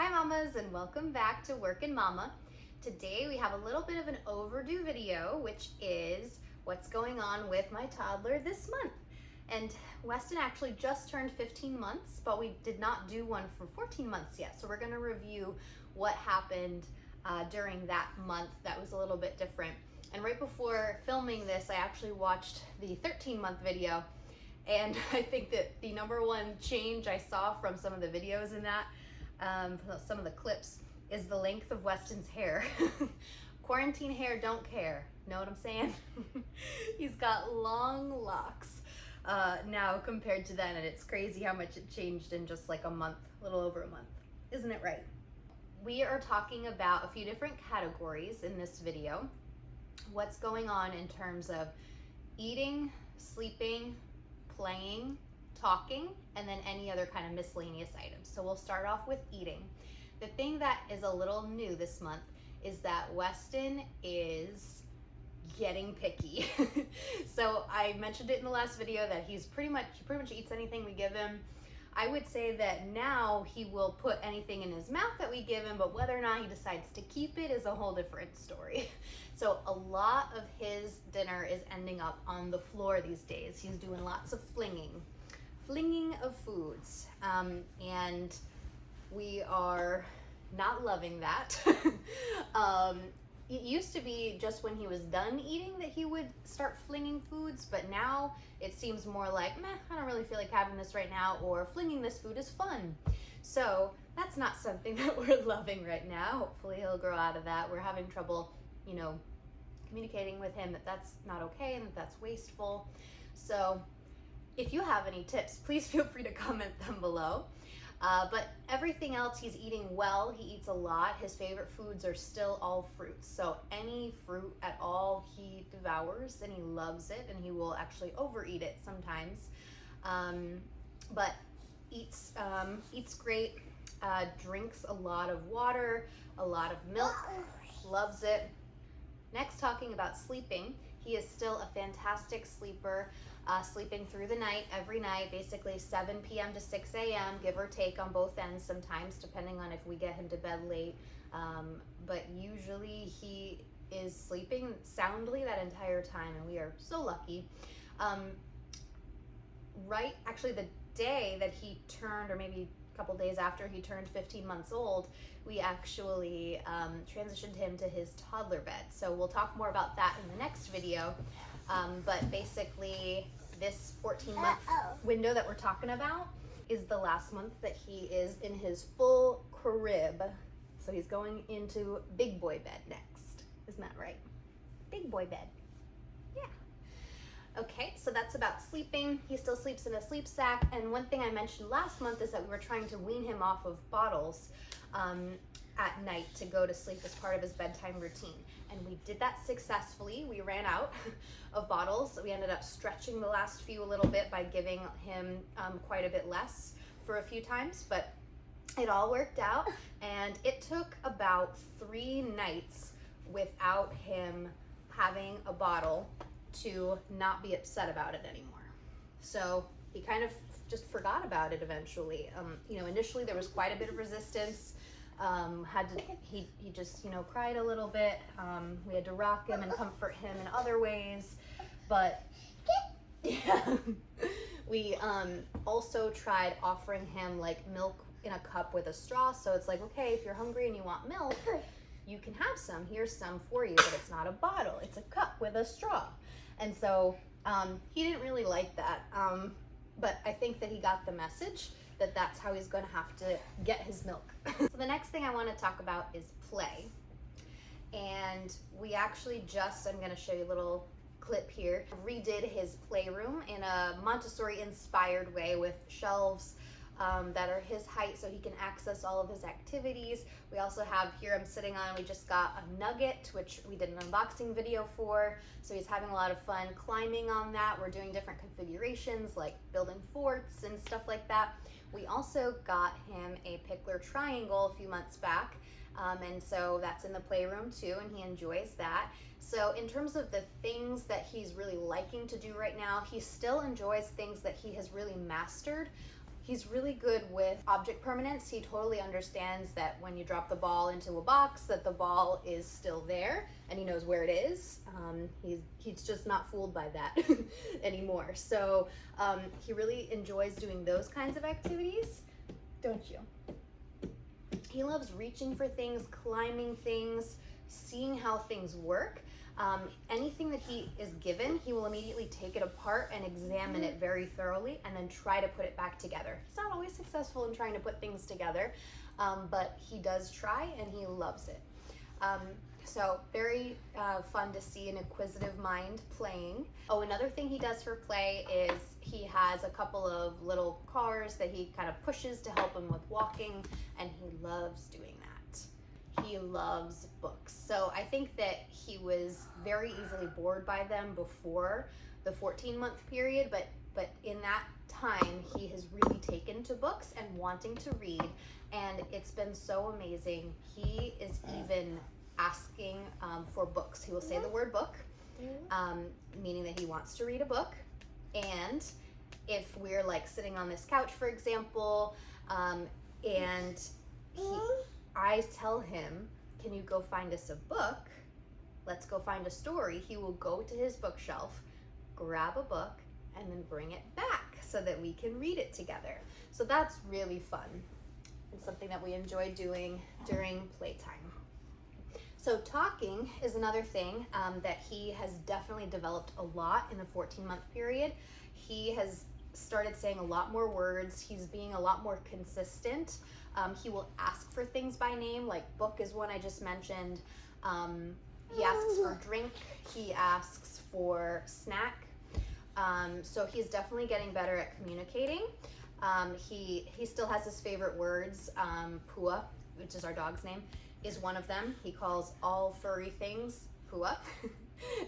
Hi mamas, and welcome back to Workin' Mama. Today we have a little bit of an overdue video, which is what's going on with my toddler this month. And Weston actually just turned 15 months, but we did not do one for 14 months yet. So we're gonna review what happened during that month that was a little bit different. And right before filming this, I actually watched the 13-month video. And I think that the number one change I saw from some of the videos in that, some of the clips, is the length of Weston's hair. Quarantine hair don't care. Know what I'm saying? He's got long locks now compared to then, and it's crazy how much it changed in just like a month, a little over a month. Isn't it right? We are talking about a few different categories in this video. What's going on in terms of eating, sleeping, playing, talking, and then any other kind of miscellaneous items. So we'll start off with eating. The thing that is a little new this month is that Weston is getting picky. So I mentioned it in the last video that he pretty much eats anything we give him. I would say that now he will put anything in his mouth that we give him, but whether or not he decides to keep it is a whole different story. So a lot of his dinner is ending up on the floor these days. He's doing lots of flinging of foods, and we are not loving that. It used to be just when he was done eating that he would start flinging foods, but now it seems more like, meh, I don't really feel like having this right now, or flinging this food is fun. So that's not something that we're loving right now. Hopefully he'll grow out of that. We're having trouble, communicating with him that that's not okay and that that's wasteful. So if you have any tips, please feel free to comment them below. But everything else, he's eating well. He eats a lot. His favorite foods are still all fruits. So any fruit at all, he devours, and he loves it, and he will actually overeat it sometimes. But eats great, drinks a lot of water, a lot of milk, loves it. Next, talking about sleeping, he is still a fantastic sleeper. Sleeping through the night, every night, basically 7 p.m. to 6 a.m., give or take on both ends sometimes, depending on if we get him to bed late. But usually he is sleeping soundly that entire time, and we are so lucky. Actually the day that he turned, or maybe a couple days after he turned 15 months old, we actually transitioned him to his toddler bed. So we'll talk more about that in the next video. But basically, this 14-month window that we're talking about is the last month that he is in his full crib. So he's going into big boy bed next. Isn't that right? Big boy bed. Yeah. Okay, so that's about sleeping. He still sleeps in a sleep sack. And one thing I mentioned last month is that we were trying to wean him off of bottles at night to go to sleep as part of his bedtime routine. And we did that successfully. We ran out of bottles. We ended up stretching the last few a little bit by giving him quite a bit less for a few times, but it all worked out. And it took about 3 nights without him having a bottle to not be upset about it anymore. So he kind of just forgot about it eventually. Initially there was quite a bit of resistance. He just, cried a little bit. We had to rock him and comfort him in other ways, but yeah. We also tried offering him like milk in a cup with a straw. So it's like, okay, if you're hungry and you want milk, you can have some. Here's some for you, but it's not a bottle. It's a cup with a straw. And so he didn't really like that. But I think that he got the message that that's how he's going to have to get his milk. So the next thing I want to talk about is play. And we actually I'm going to show you a little clip here, redid his playroom in a Montessori inspired way with shelves that are his height so he can access all of his activities. We also have here, I'm sitting on, we just got a nugget, which we did an unboxing video for. So he's having a lot of fun climbing on that. We're doing different configurations like building forts and stuff like that. We also got him a pickler triangle a few months back. And so that's in the playroom too, and he enjoys that. So in terms of the things that he's really liking to do right now, he still enjoys things that he has really mastered. He's really good with object permanence. He totally understands that when you drop the ball into a box, that the ball is still there, and he knows where it is. He's just not fooled by that anymore. So he really enjoys doing those kinds of activities, don't you? He loves reaching for things, climbing things, seeing how things work. Anything that he is given, he will immediately take it apart and examine it very thoroughly and then try to put it back together. He's not always successful in trying to put things together, but he does try and he loves it. So very fun to see an inquisitive mind playing. Oh, another thing he does for play is he has a couple of little cars that he kind of pushes to help him with walking, and he loves doing that. He loves books. So I think that he was very easily bored by them before the 14-month period, but in that time he has really taken to books and wanting to read, and it's been so amazing. He is even asking for books. He will say the word book, meaning that he wants to read a book. And if we're like sitting on this couch, for example, and I tell him, can you go find us a book? Let's go find a story. He will go to his bookshelf, grab a book, and then bring it back so that we can read it together. So that's really fun. It's something that we enjoy doing during playtime. So talking is another thing that he has definitely developed a lot in the 14-month period. He has started saying a lot more words. He's being a lot more consistent. He will ask for things by name, like book is one I just mentioned. He asks for drink. He asks for snack. So he's definitely getting better at communicating. He still has his favorite words. Pua, which is our dog's name, is one of them. He calls all furry things Pua,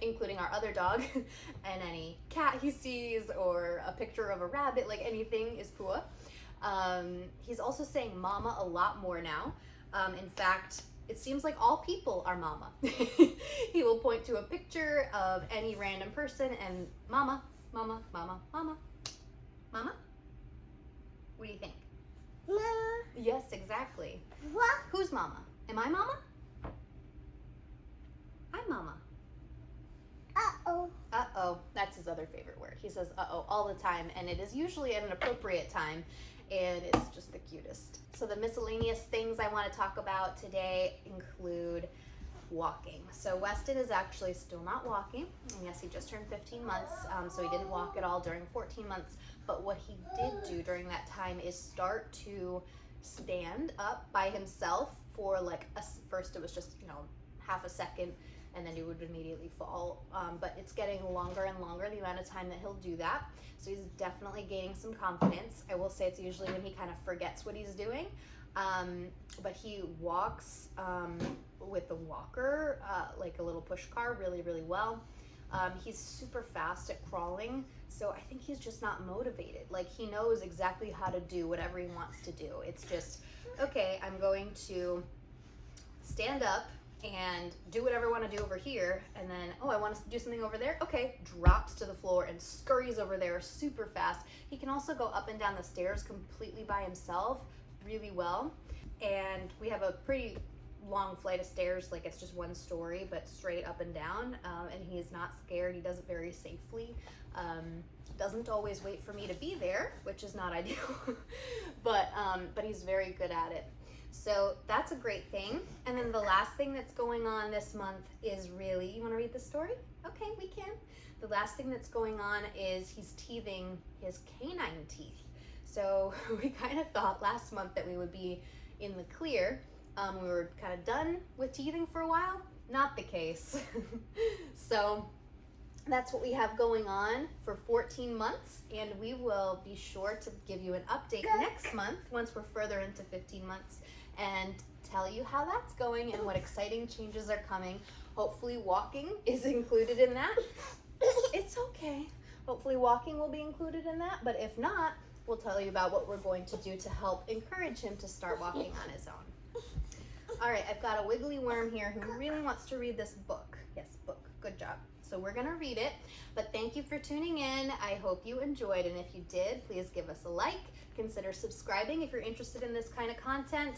including our other dog, and any cat he sees or a picture of a rabbit, like anything is Pua. He's also saying mama a lot more now. In fact, it seems like all people are mama. He will point to a picture of any random person and mama, mama, mama, mama, mama. What do you think? Mama. Yes, exactly. What? Who's mama? Am I mama? I'm mama. Uh-oh. Uh-oh. That's his other favorite word. He says uh-oh all the time, and it is usually at an appropriate time, and it's just the cutest. So the miscellaneous things I want to talk about today include walking. So Weston is actually still not walking, and yes, he just turned 15 months, so he didn't walk at all during 14 months, but what he did do during that time is start to stand up by himself for like first it was just half a second, and then he would immediately fall, but it's getting longer and longer the amount of time that he'll do that. So he's definitely gaining some confidence. I will say it's usually when he kind of forgets what he's doing, but he walks with a walker, like a little push car, really, really well. He's super fast at crawling, so I think he's just not motivated. Like, he knows exactly how to do whatever he wants to do. It's just, okay, I'm going to stand up and do whatever I want to do over here, and then, oh, I want to do something over there? Okay, drops to the floor and scurries over there super fast. He can also go up and down the stairs completely by himself really well, and we have a pretty long flight of stairs, like it's just one story, but straight up and down, and he is not scared. He does it very safely. Doesn't always wait for me to be there, which is not ideal, but he's very good at it. So that's a great thing. And then the last thing that's going on this month is really, you want to read the story? Okay, we can. The last thing that's going on is he's teething his canine teeth. So we kind of thought last month that we would be in the clear. We were kind of done with teething for a while. Not the case. So that's what we have going on for 14 months, and we will be sure to give you an update next month once we're further into 15 months and tell you how that's going and what exciting changes are coming. Hopefully walking is included in that. It's okay. Hopefully walking will be included in that, but if not, we'll tell you about what we're going to do to help encourage him to start walking on his own. All right, I've got a wiggly worm here who really wants to read this book. Yes, book. Good job. So we're going to read it. But thank you for tuning in. I hope you enjoyed. And if you did, please give us a like. Consider subscribing if you're interested in this kind of content.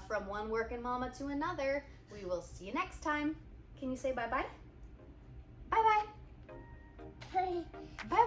From one working mama to another. We will see you next time. Can you say bye-bye? Bye-bye. Bye. Bye-bye.